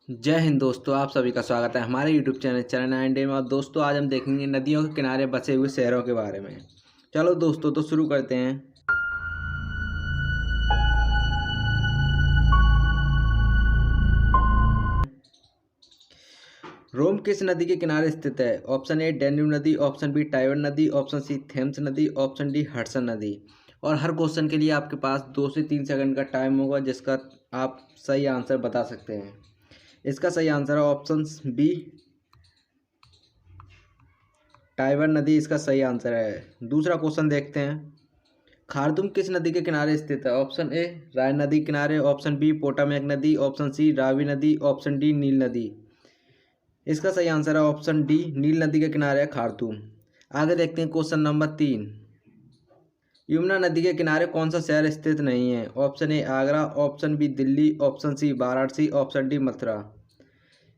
जय हिंद दोस्तों, आप सभी का स्वागत है हमारे यूट्यूब चैनल चरण 9 में। और दोस्तों आज हम देखेंगे नदियों के किनारे बसे हुए शहरों के बारे में। चलो दोस्तों तो शुरू करते हैं। रोम किस नदी के किनारे स्थित है? ऑप्शन ए डैन्यूब नदी, ऑप्शन बी टाइबर नदी, ऑप्शन सी थेम्स नदी, ऑप्शन डी हडसन नदी। और हर क्वेश्चन के लिए आपके पास 2 से 3 सेकंड का टाइम होगा जिसका आप सही आंसर बता सकते हैं। इसका सही आंसर है ऑप्शन बी टाइबर नदी, इसका सही आंसर है। दूसरा क्वेश्चन देखते हैं। खारदुम किस नदी के किनारे स्थित है? ऑप्शन ए राय नदी किनारे, ऑप्शन बी पोटामेक नदी, ऑप्शन सी रावी नदी, ऑप्शन डी नील नदी। इसका सही आंसर है ऑप्शन डी नील नदी के किनारे है खारदुम। आगे देखते हैं क्वेश्चन नंबर 3। यमुना नदी के किनारे कौन सा शहर स्थित नहीं है? Option A Agra, option B Delhi, option C Varanasi, option D Mathura.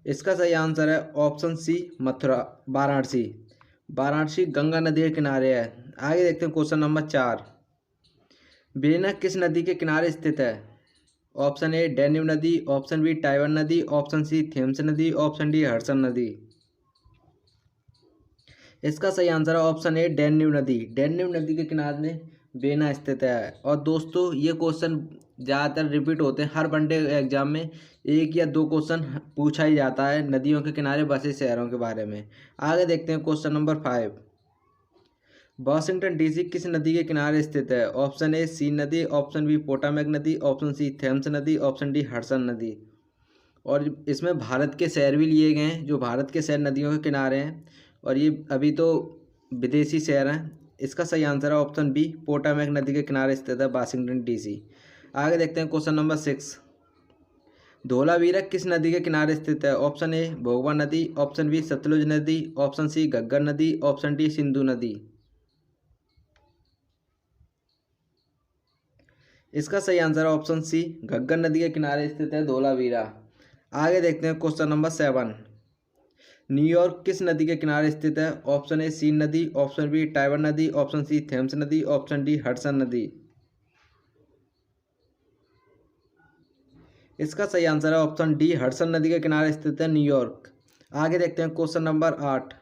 इसका सही आंसर है ऑप्शन सी मथुरा, वाराणसी। वाराणसी गंगा नदी के किनारे है। आगे देखते हैं क्वेश्चन नंबर 4। बेना किस नदी के किनारे स्थित है? ऑप्शन ए डैन्यूब नदी, ऑप्शन बी टाइबर नदी, ऑप्शन सी थेम्स नदी, ऑप्शन डी हडसन नदी। इसका सही आंसर है ऑप्शन ए डैन्यूब नदी। डैन्यूब नदी के किनारे बेना स्थित है। और दोस्तों ये क्वेश्चन ज़्यादातर रिपीट होते हैं, हर वनडे एग्जाम में 1 या 2 क्वेश्चन पूछा ही जाता है नदियों के किनारे बसे शहरों के बारे में। आगे देखते हैं क्वेश्चन नंबर 5। वॉशिंगटन डीसी किस नदी के किनारे स्थित है? ऑप्शन ए सीन नदी, ऑप्शन बी पोटामेक नदी, ऑप्शन सी थेम्स नदी, ऑप्शन डी हडसन नदी। और इसमें भारत के शहर भी लिए गए हैं जो भारत के शहर नदियों के किनारे हैं, और ये अभी तो विदेशी शहर हैं। इसका सही आंसर है ऑप्शन बी पोटामेक नदी के किनारे स्थित है वाशिंगटन डीसी। आगे देखते हैं क्वेश्चन नंबर 6। धोलावीरा किस नदी के किनारे स्थित है? ऑप्शन ए भोगवा नदी, ऑप्शन बी सतलुज नदी, ऑप्शन सी घग्गर नदी, ऑप्शन डी सिंधु नदी। इसका सही आंसर है ऑप्शन सी घग्गर नदी के किनारे स्थित है धोलावीरा। आगे देखते हैं क्वेश्चन नंबर 7। न्यूयॉर्क किस नदी के किनारे स्थित है? ऑप्शन ए सीन नदी, ऑप्शन बी टाइबर नदी, ऑप्शन सी थेम्स नदी, ऑप्शन डी हडसन नदी। इसका सही आंसर है ऑप्शन डी हडसन नदी के किनारे स्थित है न्यूयॉर्क। आगे देखते हैं क्वेश्चन नंबर 8।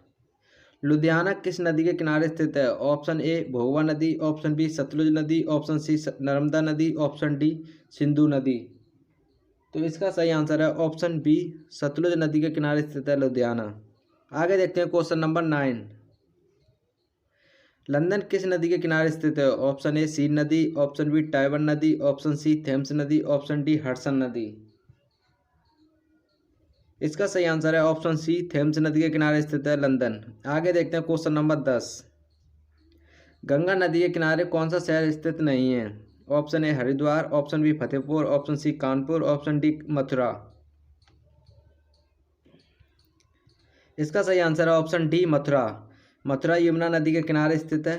लुधियाना किस नदी के किनारे स्थित है? ऑप्शन ए भोगवा नदी, ऑप्शन बी सतलुज नदी, ऑप्शन सी नर्मदा नदी, ऑप्शन डी सिंधु नदी। तो इसका सही आंसर है ऑप्शन बी सतलुज नदी के किनारे स्थित है लुधियाना। आगे देखते हैं क्वेश्चन नंबर 9। लंदन किस नदी के किनारे स्थित है? ऑप्शन ए सीन नदी, ऑप्शन बी टाइबर नदी, ऑप्शन सी थेम्स नदी, ऑप्शन डी हडसन नदी। इसका सही आंसर है ऑप्शन सी थेम्स नदी के किनारे स्थित है लंदन। आगे देखते हैं क्वेश्चन नंबर 10। गंगा नदी के किनारे कौन सा शहर स्थित नहीं है? Option A Haridwar, option B Fatehpur, option C Kanpur, option D Mathura. इसका सही आंसर है ऑप्शन डी मथुरा। मथुरा यमुना नदी के किनारे स्थित है।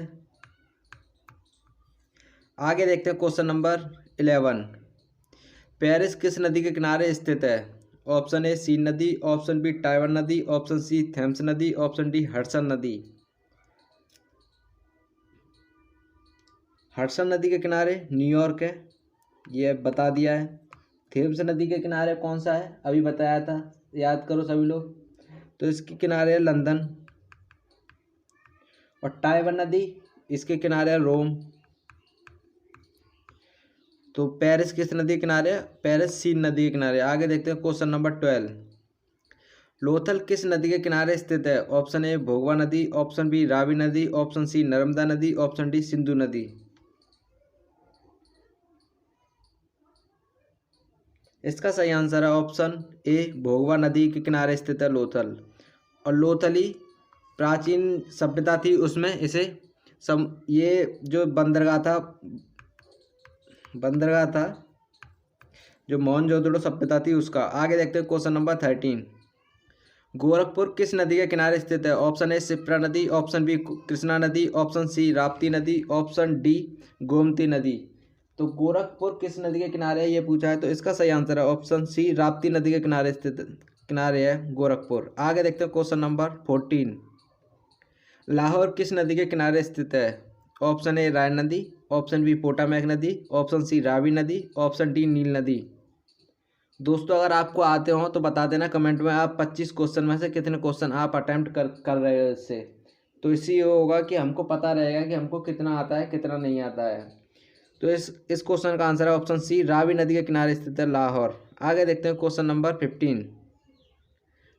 आगे देखते हैं क्वेश्चन नंबर 11। पेरिस किस नदी के किनारे स्थित है? ऑप्शन ए सीन नदी, ऑप्शन बी टाइबर नदी, ऑप्शन सी थेम्स नदी, ऑप्शन डी हडसन नदी। हडसन नदी के किनारे न्यूयॉर्क है, ये बता दिया है। थेम्स नदी के किनारे कौन सा है? अभी बताया था, याद करो सभी लोग। तो इसके किनारे है लंदन। और टाइबर नदी इसके किनारे है रोम। तो पेरिस किस नदी के किनारे है? पेरिस सीन नदी के किनारे। आगे देखते हैं क्वेश्चन नंबर 12। लोथल किस नदी के किनारे स्थित है? ऑप्शन ए भोगवा नदी, ऑप्शन बी रावी नदी, ऑप्शन सी नर्मदा नदी, ऑप्शन डी सिंधु नदी। इसका सही आंसर है ऑप्शन ए भोगवा नदी के किनारे स्थित है लोथल। और लोथली प्राचीन सभ्यता थी, उसमें इसे ये जो बंदरगाह था जो मोहनजोदड़ो सभ्यता थी उसका। आगे देखते हैं क्वेश्चन नंबर 13। गोरखपुर किस नदी के किनारे स्थित है? ऑप्शन ए शिप्रा नदी, ऑप्शन बी कृष्णा नदी, ऑप्शन सी राप्ती नदी, ऑप्शन डी गोमती नदी। तो गोरखपुर किस नदी के किनारे है ये पूछा है, तो इसका सही आंसर है ऑप्शन सी राप्ती नदी के किनारे है गोरखपुर। आगे देखते हैं क्वेश्चन नंबर 14। लाहौर किस नदी के किनारे स्थित है? ऑप्शन ए राय नदी, ऑप्शन बी पोटामेक नदी, ऑप्शन सी रावी नदी, ऑप्शन डी नील नदी। दोस्तों अगर आपको आते हो तो बता देना कमेंट में, आप 25 क्वेश्चन में से कितने क्वेश्चन आप अटेम्प्ट कर रहे हो इससे। तो इससे ये होगा कि हमको पता रहेगा कि हमको कितना आता है कितना नहीं आता है। तो इस क्वेश्चन का आंसर है ऑप्शन सी, रावी नदी के किनारे स्थित है लाहौर। आगे देखते हैं क्वेश्चन नंबर 15।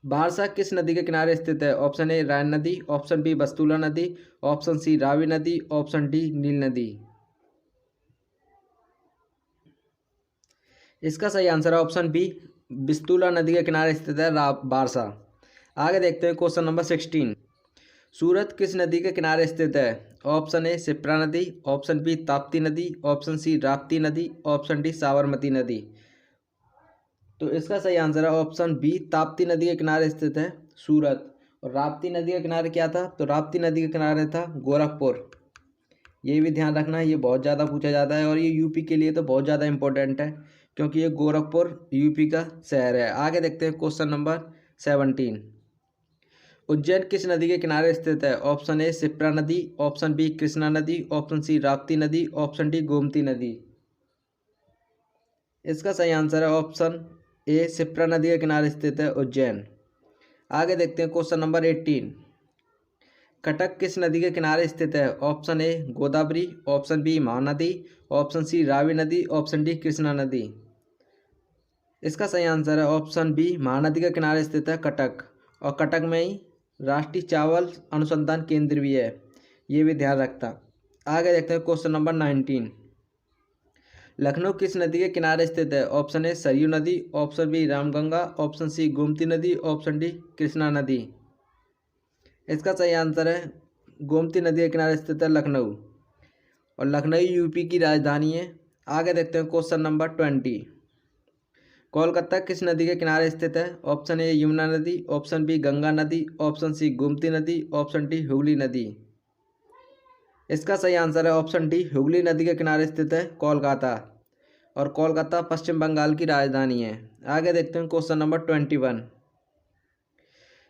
बारसा किस नदी के किनारे स्थित है? ऑप्शन ए रायन नदी, ऑप्शन बी बस्तुला नदी, ऑप्शन सी रावी नदी, ऑप्शन डी नील नदी। इसका सही आंसर है ऑप्शन बी, बिस्तुला नदी के किनारे स्थित है बारसा। आगे देखते हैं क्वेश्चन नंबर 16। सूरत किस नदी के किनारे स्थित है? ऑप्शन ए शिप्रा नदी, ऑप्शन बी ताप्ती नदी, ऑप्शन सी राप्ती नदी, ऑप्शन डी साबरमती नदी। तो इसका सही आंसर है ऑप्शन बी, ताप्ती नदी के किनारे स्थित है सूरत। और राप्ती नदी के किनारे क्या था? तो राप्ती नदी के किनारे था गोरखपुर। ये भी ध्यान रखना, ये बहुत ज़्यादा पूछा जाता है और ये यूपी के लिए तो बहुत ज़्यादा इंपॉर्टेंट है, क्योंकि ये गोरखपुर यूपी का शहर है। आगे देखते हैं क्वेश्चन नंबर 17। उज्जैन किस नदी के किनारे स्थित है? ऑप्शन ए शिप्रा नदी, ऑप्शन बी कृष्णा नदी, ऑप्शन सी राप्ती नदी, ऑप्शन डी गोमती नदी। इसका सही आंसर है ऑप्शन ए शिप्रा नदी के किनारे स्थित है उज्जैन। आगे देखते हैं क्वेश्चन नंबर 18। कटक किस नदी के किनारे स्थित है? Option A Godavari, option B Mahanadi, option C Ravi नदी, ऑप्शन डी कृष्णा नदी। इसका सही आंसर है ऑप्शन बी, महानदी के किनारे स्थित है कटक। और कटक में ही राष्ट्रीय चावल अनुसंधान केंद्र भी है, ये भी ध्यान रखता। आगे देखते हैं क्वेश्चन नंबर 19। लखनऊ किस नदी के किनारे स्थित है? ऑप्शन ए सरयू नदी, option B Ramganga, option C Gomti नदी, ऑप्शन डी कृष्णा नदी। इसका सही आंसर है गोमती नदी के किनारे स्थित है लखनऊ। और लखनऊ यूपी की राजधानी है। आगे देखते हैं क्वेश्चन नंबर 20। कोलकाता किस नदी के किनारे स्थित है? ऑप्शन ए यमुना नदी, ऑप्शन बी गंगा नदी, ऑप्शन सी गोमती नदी, ऑप्शन डी हुगली नदी। इसका सही आंसर है ऑप्शन डी, हुगली नदी के किनारे स्थित है कोलकाता। और कोलकाता पश्चिम बंगाल की राजधानी है। आगे देखते हैं क्वेश्चन नंबर 21।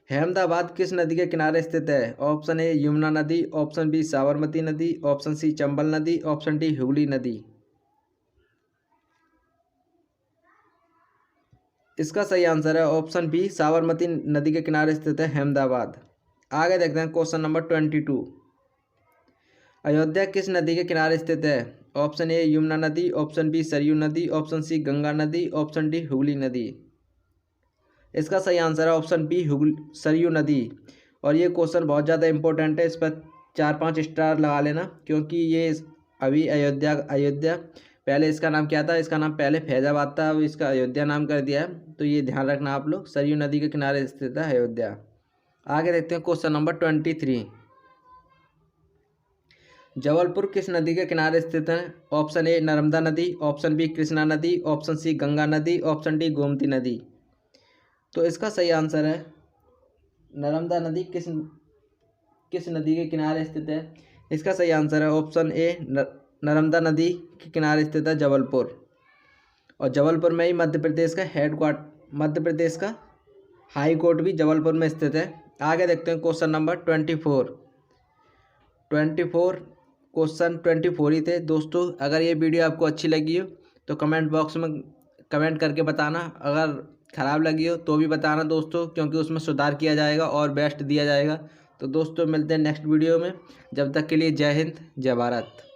अहमदाबाद किस नदी के किनारे स्थित है? ऑप्शन ए यमुना नदी, ऑप्शन बी साबरमती नदी, ऑप्शन सी चंबल नदी, ऑप्शन डी हुगली नदी। इसका सही आंसर है ऑप्शन बी, साबरमती नदी के किनारे स्थित है अहमदाबाद। आगे देखते हैं क्वेश्चन नंबर 22। अयोध्या किस नदी के किनारे स्थित है? ऑप्शन ए यमुना नदी, ऑप्शन बी सरयू नदी, ऑप्शन सी गंगा नदी, ऑप्शन डी हुगली नदी। इसका सही आंसर है ऑप्शन बी, सरयू नदी। और ये क्वेश्चन बहुत ज़्यादा इंपॉर्टेंट है, इस पर 4-5 स्टार लगा लेना, क्योंकि ये अभी अयोध्या पहले इसका नाम क्या था? इसका नाम पहले फैजाबाद था, अब इसका अयोध्या नाम कर दिया है। तो ये ध्यान रखना आप लोग, सरयू नदी के किनारे स्थित है अयोध्या। आगे देखते हैं क्वेश्चन नंबर 23। जबलपुर किस नदी के किनारे स्थित है? ऑप्शन ए नर्मदा नदी, ऑप्शन बी कृष्णा नदी, ऑप्शन सी गंगा नदी, ऑप्शन डी गोमती नदी। तो इसका सही आंसर है नर्मदा नदी किस नदी के किनारे स्थित है? इसका सही आंसर है ऑप्शन ए, नर्मदा नदी के किनारे स्थित है जबलपुर। और जबलपुर में ही मध्य प्रदेश का हाई कोर्ट भी जबलपुर में स्थित है। आगे देखते हैं क्वेश्चन नंबर 24। क्वेश्चन 24 ही थे दोस्तों। अगर ये वीडियो आपको अच्छी लगी हो तो कमेंट बॉक्स में कमेंट करके बताना, अगर ख़राब लगी हो तो भी बताना दोस्तों, क्योंकि उसमें सुधार किया जाएगा और बेस्ट दिया जाएगा। तो दोस्तों मिलते हैं नेक्स्ट वीडियो में, जब तक के लिए जय हिंद जय भारत।